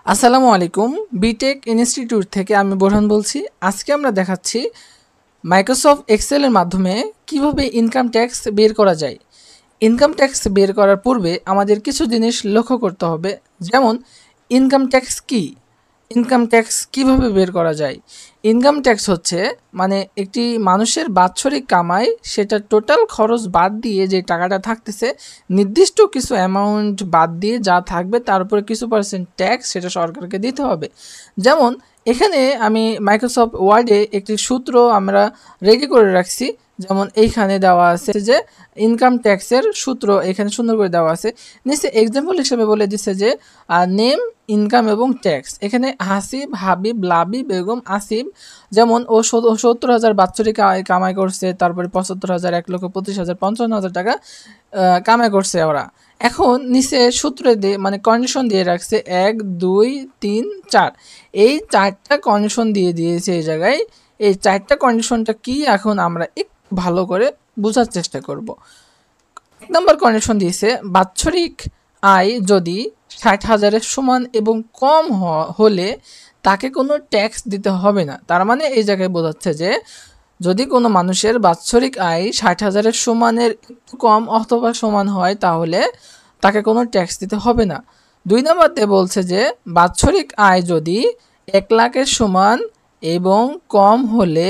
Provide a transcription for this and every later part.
আসসালামু আলাইকুম। B Tech institute থেকে আমি বোরহান বলছি। আজকে আমরা দেখাচ্ছি মাইক্রোসফট এক্সেলের মাধ্যমে কিভাবে ইনকাম ট্যাক্স বের করা যায়। ইনকাম ট্যাক্স বের করার পূর্বে আমাদের কিছু জিনিস লক্ষ্য করতে হবে, যেমন ইনকাম ট্যাক্স কী, ইনকাম ট্যাক্স কিভাবে বের করা যায়। ইনকাম ট্যাক্স হচ্ছে মানে একটি মানুষের বাৎসরিক কামাই, সেটা টোটাল খরচ বাদ দিয়ে যে টাকাটা থাকতেছে, নির্দিষ্ট কিছু অ্যামাউন্ট বাদ দিয়ে যা থাকবে তার উপরে কিছু পার্সেন্ট ট্যাক্স সেটা সরকারকে দিতে হবে। যেমন এখানে আমি মাইক্রোসফট ওয়ার্ডে একটি সূত্র আমরা রেডি করে রাখছি। যেমন এইখানে দেওয়া আছে যে ইনকাম ট্যাক্সের সূত্র এখানে সুন্দর করে দেওয়া আছে। নিচে এক্সাম্পল হিসেবে বলে দিচ্ছে যে নেম, ইনকাম এবং ট্যাক্স। এখানে হাসিব, হাবিব, লাবিব, বেগম, আসিফ, যেমন ও 70,000 বাৎসরিক কামাই করছে, তারপরে 75,000, 1,25,000, 55,000 টাকা কামাই করছে ওরা। এখন নিচে সূত্রে দিয়ে মানে কন্ডিশন দিয়ে রাখছে 1, 2, 3, 4, এই 4টা কন্ডিশন দিয়ে দিয়েছে এই জায়গায়। এই 4টা কন্ডিশনটা কি এখন আমরা একটু ভালো করে বোঝার চেষ্টা করব। 1 নম্বর কন্ডিশন দিয়েছে বাৎসরিক আয় যদি 60,000-এর সমান এবং কম হলে তাকে কোনো ট্যাক্স দিতে হবে না। তার মানে এই জায়গায় বোঝাচ্ছে যে যদি কোনো মানুষের বাৎসরিক আয় 60,000-এর সমানের একটু কম অথবা সমান হয় তাহলে তাকে কোনো ট্যাক্স দিতে হবে না। 2 নম্বরতে বলছে যে বাৎসরিক আয় যদি 1 লাখের সমান এবং কম হলে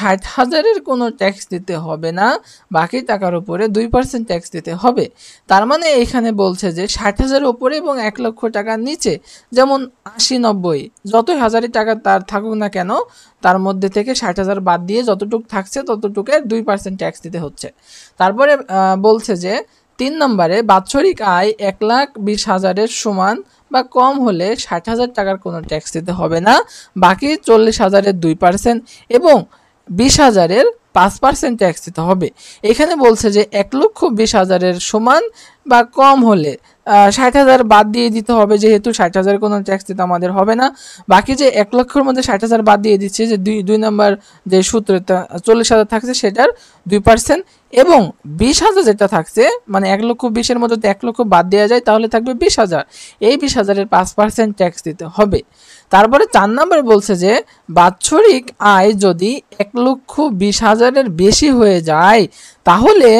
60,000-এর কোনো ট্যাক্স দিতে হবে না, বাকি টাকার উপরে 2% ট্যাক্স দিতে হবে। তার মানে এখানে বলছে যে 60,000-এর উপরে এবং 1 লক্ষ টাকার নিচে, যেমন 80, 90 যতই হাজারি টাকা তার থাকুক না কেন, তার মধ্যে থেকে 60,000 বাদ দিয়ে যতটুকু থাকছে ততটুকুর 2% ট্যাক্স দিতে হচ্ছে। তারপরে বলছে যে 3 নম্বরে বাৎসরিক আয় 1,20,000-এর সমান বা কম হলে 60,000 টাকার কোনো ট্যাক্স দিতে হবে না, বাকি 40,000-এর 2% এবং 20,000-এর 5% ট্যাক্স দিতে হবে। এখানে বলছে যে 1,20,000-এর সমান বা কম হলে 60,000 বাদ দিয়ে দিতে হবে, যেহেতু 60,000 কোনো ট্যাক্স দিতে আমাদের হবে না। বাকি যে 1 লক্ষের মধ্যে 60,000 বাদ দিয়ে দিচ্ছে, যে দুই নম্বর যে সূত্রটা 40,000 থাকছে সেটার 2% এবং 20,000 যেটা থাকছে, মানে 1,20,000-এর মধ্যে 1 লক্ষ বাদ দেওয়া যায় তাহলে থাকবে 20,000, এই 20,000-এর 5% ট্যাক্স দিতে হবে। তারপরে 4 নম্বরে বলছে যে বাৎসরিক আয় যদি 1,20,000-এর বেশি হয়ে যায় তাহলে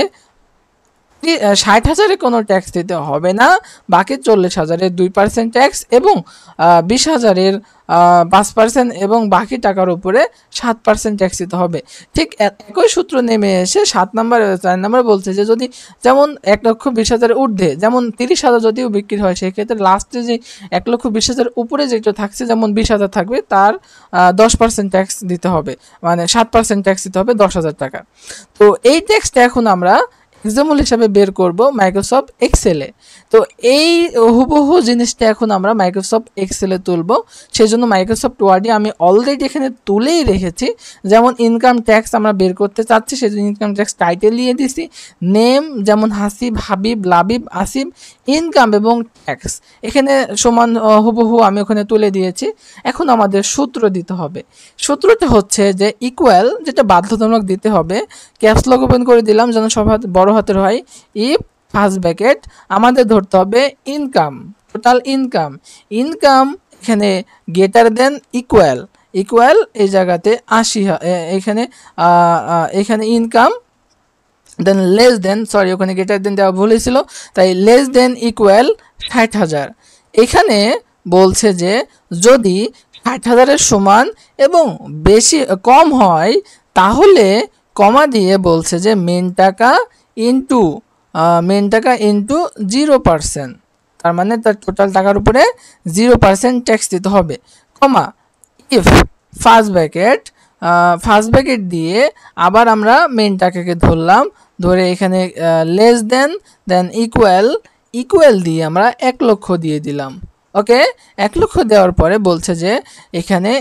60,000-এ কোনো ট্যাক্স দিতে হবে না, বাকি 40,000-এর 2% ট্যাক্স এবং 20,000-এর 5% এবং বাকি টাকার উপরে 7% ট্যাক্স দিতে হবে। ঠিক একই সূত্র নেমে এসে 4 নম্বর বলছে যে যদি যেমন 1,20,000-এর ঊর্ধ্বে, যেমন 30,000 যদিও বিক্রি হয়, সেক্ষেত্রে লাস্টে যে 1,20,000-এর উপরে যেটা থাকছে, যেমন 20,000 থাকবে, তার 10% ট্যাক্স দিতে হবে, মানে 7% ট্যাক্স দিতে হবে 10,000 টাকা। তো এই ট্যাক্সটা এখন আমরা এক্সাম্পল হিসাবে বের করব মাইক্রোসফট এক্সেলে। তো এই হুবহু জিনিসটা এখন আমরা মাইক্রোসফট এক্সেলে তুলব। সেই জন্য মাইক্রোসফট ওয়ার্ডে আমি অলরেডি এখানে তুলেই রেখেছি। যেমন ইনকাম ট্যাক্স আমরা বের করতে চাচ্ছি, সেই জন্য ইনকাম ট্যাক্স টাইটেল দিয়ে দিছি, নেম যেমন হাসিব, হাবিব, লাবিব, আসিফ, ইনকাম এবং ট্যাক্স এখানে সমান হুবহু আমি ওখানে তুলে দিয়েছি। এখন আমাদের সূত্র দিতে হবে। সূত্রটা হচ্ছে যে ইকুয়াল, যেটা বাধ্যতামূলক দিতে হবে, ক্যাপস লক ওপেন করে দিলাম যেন সব বড় হাতের হয়। ইফ ফার্স্ট ব্র্যাকেট আমাদের ধরতে হবে ইনকাম, টোটাল ইনকাম। ইনকাম এখানে গ্রেটার দেন ইকুয়াল, ইকুয়াল এই জায়গাতে 80, এখানে এখানে ইনকাম দেন লেস দেন, সরি ওখানে গ্রেটার দেন দেওয়া ভুল হয়েছিল, তাই লেস দেন ইকুয়াল 60,000। এখানে বলছে যে যদি 60,000-এর সমান এবং বেশি কম হয় তাহলে কমা দিয়ে বলছে যে মেন টাকা ইন্টু 0%, তার মানে তার টোটাল টাকার উপরে 0% ট্যাক্স দিতে হবে, কমা ইফ ফার্স্ট ব্র্যাকেট দিয়ে আবার আমরা মেন টাকাকে ধরলাম, ধরে এখানে লেস দেন ইকুয়াল দিয়ে আমরা 1 লক্ষ দিয়ে দিলাম। ওকে, 1 লক্ষ দেওয়ার পরে বলছে যে এখানে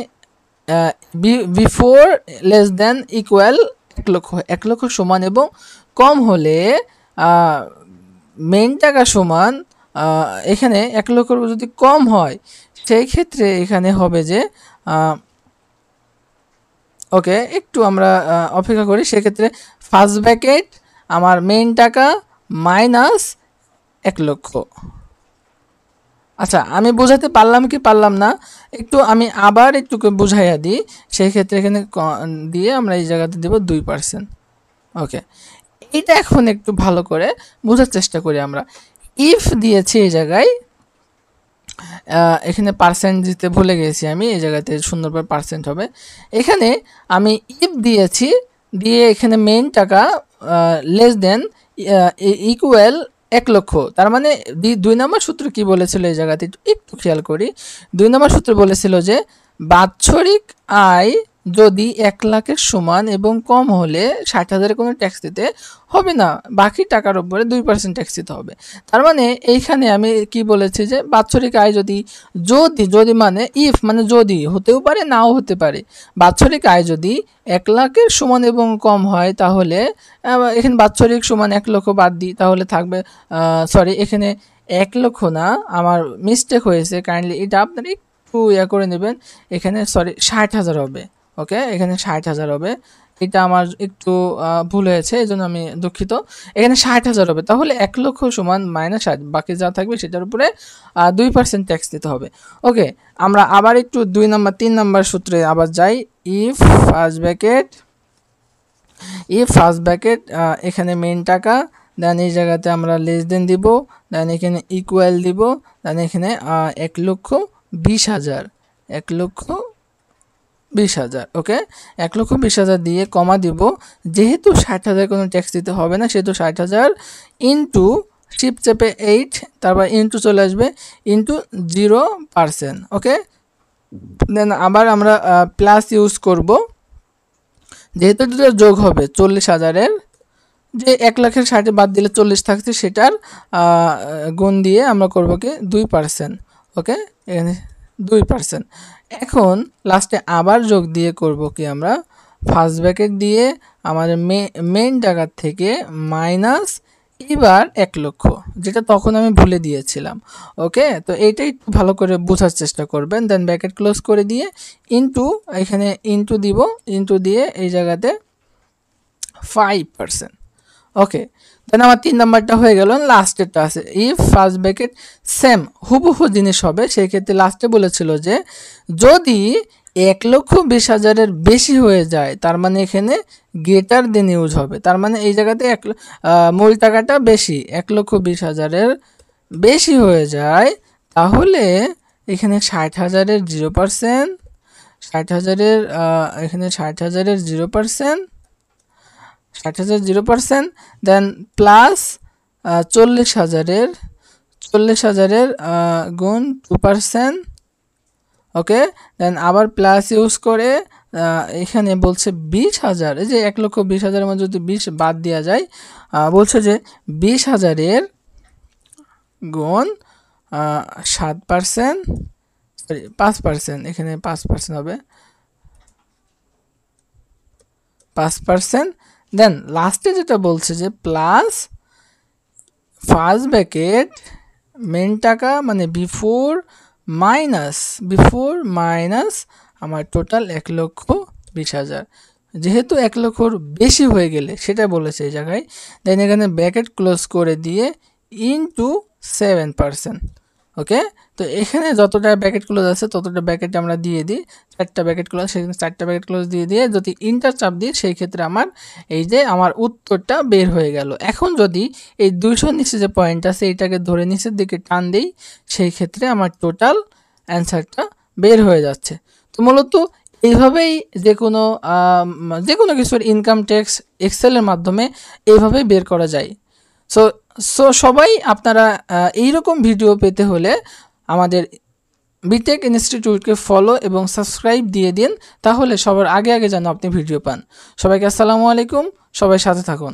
বিফোর লেস দেন ইকুয়াল 1 লক্ষ সমান এবং কম হলে মেইন টাকা সমান, এখানে 1 লক্ষের যদি কম হয় সেই ক্ষেত্রে এখানে হবে যে ওকে একটু আমরা অপেক্ষা করি, সেক্ষেত্রে ফার্স্ট ব্র্যাকেট আমার মেইন টাকা মাইনাস 1 লক্ষ। আচ্ছা, আমি বোঝাতে পারলাম কি পারলাম না একটু আমি আবার একটু বুঝাইয়া দিই। সেই ক্ষেত্রে এখানে দিয়ে আমরা এই জায়গাতে দেব 2%। ওকে, এটা এখন একটু ভালো করে বোঝার চেষ্টা করি আমরা। ইফ দিয়েছি এই জায়গায়, এখানে পার্সেন্ট দিতে ভুলে গেছি আমি, এই জায়গাতে সুন্দরভাবে পার্সেন্ট হবে। এখানে আমি ইফ দিয়েছি, দিয়ে এখানে মেইন টাকা লেস দেন ইকুয়াল 1 লক্ষ। তার মানে 2 নম্বর সূত্র কি বলেছিল এই জায়গাতে একটু খেয়াল করি। 2 নম্বর সূত্র বলেছিল যে বাৎসরিক আয় যদি 1 লাখের সমান এবং কম হলে 60,000 কোনো ট্যাক্স দিতে হবে না, বাকি টাকার উপরে 2% ট্যাক্স দিতে হবে। তার মানে এইখানে আমি কি বলেছি যে বাৎসরিক আয় যদি যদি মানে ইফ মানে যদি, হতেও পারে নাও হতে পারে, বাৎসরিক আয় যদি 1 লাখের সমান এবং কম হয় তাহলে এখানে বাৎসরিক সমান 1 লক্ষ বাদ দিই, তাহলে থাকবে সরি এখানে 1 লক্ষ না, আমার মিস্টেক হয়েছে, কাইন্ডলি এটা আপনারা একটু করে নেবেন। এখানে সরি 60,000 হবে। ওকে, এখানে 60,000 হবে, এটা আমার একটু ভুল হয়েছে, এই জন্য আমি দুঃখিত। এখানে 60,000 হবে, তাহলে 1 লক্ষ সমান -60, বাকি যা থাকবে সেটার উপরে 2% ট্যাক্স দিতে হবে। ওকে, আমরা আবার একটু 3 নম্বর সূত্রে আবার যাই। ইফ ফার্স্ট ব্র্যাকেট এখানে মেইন টাকা, দেন এই জায়গাতে আমরা লেস দেন দিব, দেন এখানে ইকুয়াল দিব, দেন এখানে 1,20,000 1,20,000। ওকে, 1,20,000 দিয়ে কমা দিব, যেহেতু 60,000 কোনো ট্যাক্স দিতে হবে না সেহেতু 60,000 ইন্টু শিপ চেপে 8, তারপর ইন্টু চলে আসবে ইন্টু 0%। ওকে, দেন আবার আমরা প্লাস ইউজ করব, যেহেতু দুটো যোগ হবে 40,000-এর, যে 1 লাখের 60 বাদ দিলে 40 থাকছে সেটার গুণ দিয়ে আমরা করব কি 2%। ওকে, এখানে 2%। এখন লাস্টে আবার যোগ দিয়ে করব কি আমরা ফার্স্ট ব্র্যাকেট দিয়ে আমাদের মেইন টাকার থেকে মাইনাস এবার 1 লক্ষ, যেটা তখন আমি ভুলে দিয়েছিলাম। ওকে, তো এইটাই একটু ভালো করে বোঝার চেষ্টা করবেন। দেন ব্র্যাকেট ক্লোজ করে দিয়ে ইন্টু, এখানে ইন্টু দিব, ইন্টু দিয়ে এই জায়গাতে 5%। ওকে, দেন আমার 3 নাম্বারটা হয়ে গেল। লাস্টেরটা আছে ইফ ফার্স্ট ব্র্যাকেট সেম হুবহু জিনিস হবে, সেই ক্ষেত্রে লাস্টে বলেছিল যে যদি 1,20,000-এর বেশি হয়ে যায়, তার মানে এখানে গ্রেটার দেন ইউজ হবে। তার মানে এই জায়গাতে মূল টাকাটা বেশি 1,20,000-এর বেশি হয়ে যায়, তাহলে এখানে 60,000-এর 0%, 60,000-এর এখানে 60,000-এর 0%, 60,000 0%, দেন প্লাস 40,000-এর গুণ 2%। ওকে, দেন আবার প্লাস ইউজ করে এখানে বলছে 20,000, এই যে 1,20,000-এর মধ্যে যদি 20 বাদ দেওয়া যায়, বলছে যে 20,000-এর গুণ 7%, সরি 5%, এখানে 5% হবে 5%। দেন লাস্টে যেটা বলছে যে প্লাস ফার্স্ট ব্র্যাকেট মেন টাকা মানে বিফোর মাইনাস আমার টোটাল 1,20,000, যেহেতু 1 লক্ষর বেশি হয়ে গেলে সেটা বলেছে এই জায়গায়। দেন এখানে ব্র্যাকেট ক্লোজ করে দিয়ে ইনটু 7%। ওকে, তো এখানে যতটা ব্র্যাকেট ক্লোজ আছে ততটা ব্র্যাকেট আমরা দিয়ে দিই, 4টা ব্র্যাকেট ক্লোজ, সেখানে 4টা ব্র্যাকেট ক্লোজ দিয়ে যদি ইন্টার চাপ দিই সেই ক্ষেত্রে আমার এই যে আমার উত্তরটা বের হয়ে গেল। এখন যদি এই 200 নিচে যে পয়েন্ট আছে এইটাকে ধরে নিচের দিকে টান দিই, সেই ক্ষেত্রে আমার টোটাল অ্যান্সারটা বের হয়ে যাচ্ছে। তো মূলত এইভাবেই যে কোনো কিছুর ইনকাম ট্যাক্স এক্সেলের মাধ্যমে এইভাবেই বের করা যায়। সো সবাই আপনারা এইরকম ভিডিও পেতে হলে আমাদের বিটেক ইনস্টিটিউটকে ফলো এবং সাবস্ক্রাইব দিয়ে দিন, তাহলে সবার আগে যেন আপনি ভিডিও পান। সবাইকে আসসালামু আলাইকুম, সবাই সাথে থাকুন।